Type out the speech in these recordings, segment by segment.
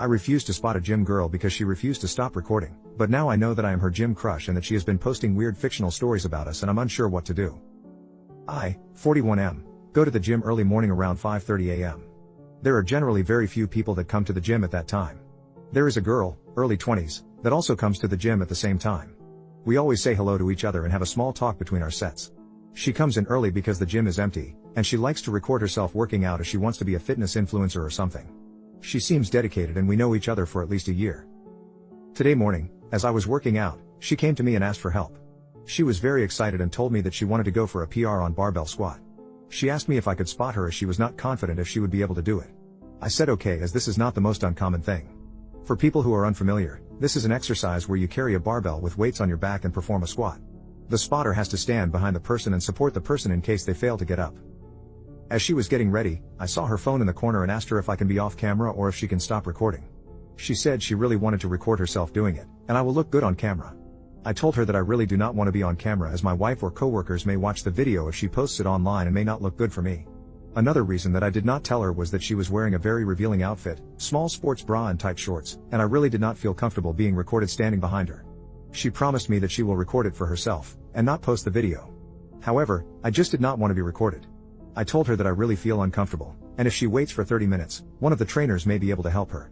I refused to spot a gym girl because she refused to stop recording, but now I know that I am her gym crush and that she has been posting weird fictional stories about us and I'm unsure what to do. I, 41M, go to the gym early morning around 5:30 a.m. There are generally very few people that come to the gym at that time. There is a girl, early 20s, that also comes to the gym at the same time. We always say hello to each other and have a small talk between our sets. She comes in early because the gym is empty, and she likes to record herself working out as she wants to be a fitness influencer or something. She seems dedicated and we know each other for at least a year. Today morning, as I was working out, she came to me and asked for help. She was very excited and told me that she wanted to go for a PR on barbell squat. She asked me if I could spot her as she was not confident if she would be able to do it. I said okay, as this is not the most uncommon thing. For people who are unfamiliar, this is an exercise where you carry a barbell with weights on your back and perform a squat. The spotter has to stand behind the person and support the person in case they fail to get up. As she was getting ready, I saw her phone in the corner and asked her if I can be off camera or if she can stop recording. She said she really wanted to record herself doing it, and I will look good on camera. I told her that I really do not want to be on camera as my wife or coworkers may watch the video if she posts it online and may not look good for me. Another reason that I did not tell her was that she was wearing a very revealing outfit, small sports bra and tight shorts, and I really did not feel comfortable being recorded standing behind her. She promised me that she will record it for herself, and not post the video. However, I just did not want to be recorded. I told her that I really feel uncomfortable, and if she waits for 30 minutes, one of the trainers may be able to help her.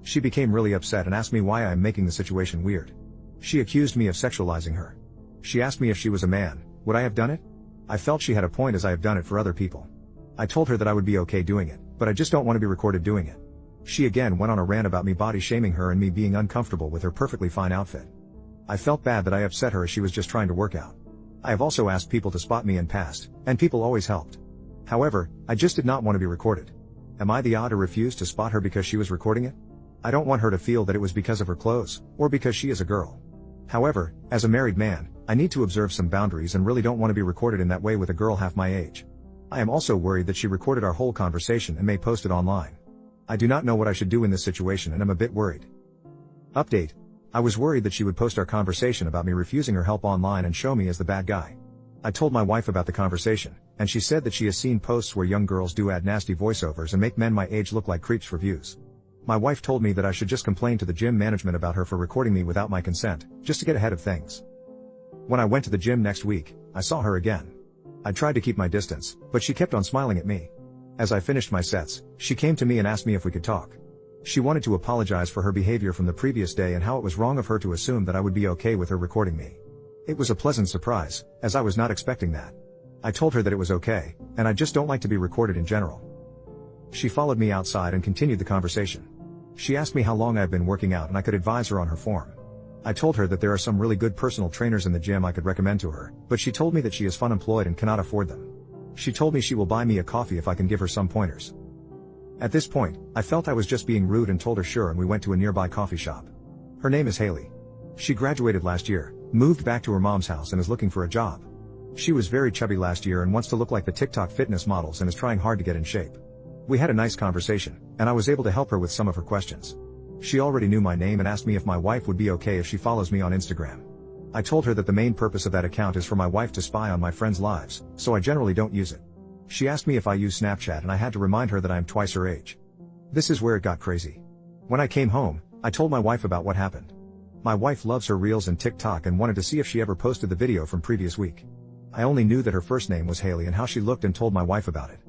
She became really upset and asked me why I am making the situation weird. She accused me of sexualizing her. She asked me if she was a man, would I have done it? I felt she had a point as I have done it for other people. I told her that I would be okay doing it, but I just don't want to be recorded doing it. She again went on a rant about me body shaming her and me being uncomfortable with her perfectly fine outfit. I felt bad that I upset her as she was just trying to work out. I have also asked people to spot me in past, and people always helped. However, I just did not want to be recorded. Am I the odd to refuse to spot her because she was recording it? I don't want her to feel that it was because of her clothes, or because she is a girl. However, as a married man, I need to observe some boundaries and really don't want to be recorded in that way with a girl half my age. I am also worried that she recorded our whole conversation and may post it online. I do not know what I should do in this situation and am a bit worried. Update. I was worried that she would post our conversation about me refusing her help online and show me as the bad guy. I told my wife about the conversation, and she said that she has seen posts where young girls do add nasty voiceovers and make men my age look like creeps for views. My wife told me that I should just complain to the gym management about her for recording me without my consent, just to get ahead of things. When I went to the gym next week, I saw her again. I tried to keep my distance, but she kept on smiling at me. As I finished my sets, she came to me and asked me if we could talk. She wanted to apologize for her behavior from the previous day and how it was wrong of her to assume that I would be okay with her recording me. It was a pleasant surprise, as I was not expecting that. I told her that it was okay, and I just don't like to be recorded in general. She followed me outside and continued the conversation. She asked me how long I have been working out and I could advise her on her form. I told her that there are some really good personal trainers in the gym I could recommend to her, but she told me that she is unemployed and cannot afford them. She told me she will buy me a coffee if I can give her some pointers. At this point, I felt I was just being rude and told her sure, and we went to a nearby coffee shop. Her name is Haley. She graduated last year, moved back to her mom's house and is looking for a job. She was very chubby last year and wants to look like the TikTok fitness models and is trying hard to get in shape. We had a nice conversation, and I was able to help her with some of her questions. She already knew my name and asked me if my wife would be okay if she follows me on Instagram. I told her that the main purpose of that account is for my wife to spy on my friends' lives, so I generally don't use it. She asked me if I use Snapchat and I had to remind her that I am twice her age. This is where it got crazy. When I came home, I told my wife about what happened. My wife loves her reels and TikTok and wanted to see if she ever posted the video from previous week. I only knew that her first name was Haley and how she looked and told my wife about it.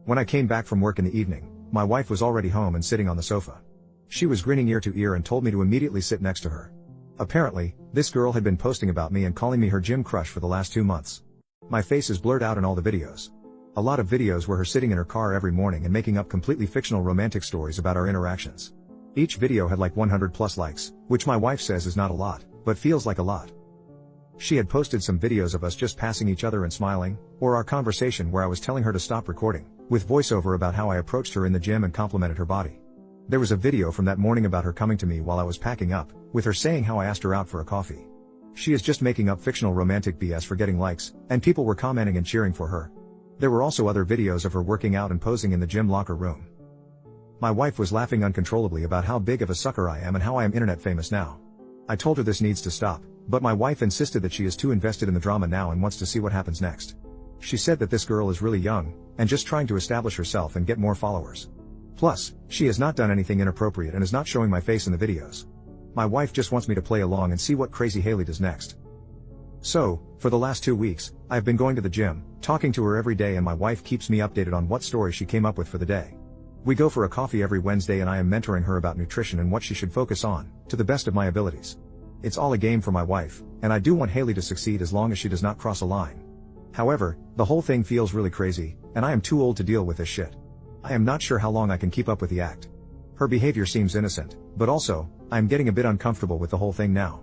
When I came back from work in the evening, my wife was already home and sitting on the sofa. She was grinning ear to ear and told me to immediately sit next to her. Apparently, this girl had been posting about me and calling me her gym crush for the last 2 months. My face is blurred out in all the videos. A lot of videos were her sitting in her car every morning and making up completely fictional romantic stories about our interactions. Each video had like 100 plus likes, which my wife says is not a lot, but feels like a lot. She had posted some videos of us just passing each other and smiling, or our conversation where I was telling her to stop recording, with voiceover about how I approached her in the gym and complimented her body. There was a video from that morning about her coming to me while I was packing up, with her saying how I asked her out for a coffee. She is just making up fictional romantic BS for getting likes, and people were commenting and cheering for her. There were also other videos of her working out and posing in the gym locker room. My wife was laughing uncontrollably about how big of a sucker I am and how I am internet famous now. I told her this needs to stop, but my wife insisted that she is too invested in the drama now and wants to see what happens next. She said that this girl is really young, and just trying to establish herself and get more followers. Plus, she has not done anything inappropriate and is not showing my face in the videos. My wife just wants me to play along and see what crazy Haley does next. So, for the last 2 weeks, I've been going to the gym, talking to her every day, and my wife keeps me updated on what story she came up with for the day. We go for a coffee every Wednesday and I am mentoring her about nutrition and what she should focus on, to the best of my abilities. It's all a game for my wife, and I do want Haley to succeed as long as she does not cross a line. However, the whole thing feels really crazy, and I am too old to deal with this shit. I am not sure how long I can keep up with the act. Her behavior seems innocent, but also, I am getting a bit uncomfortable with the whole thing now.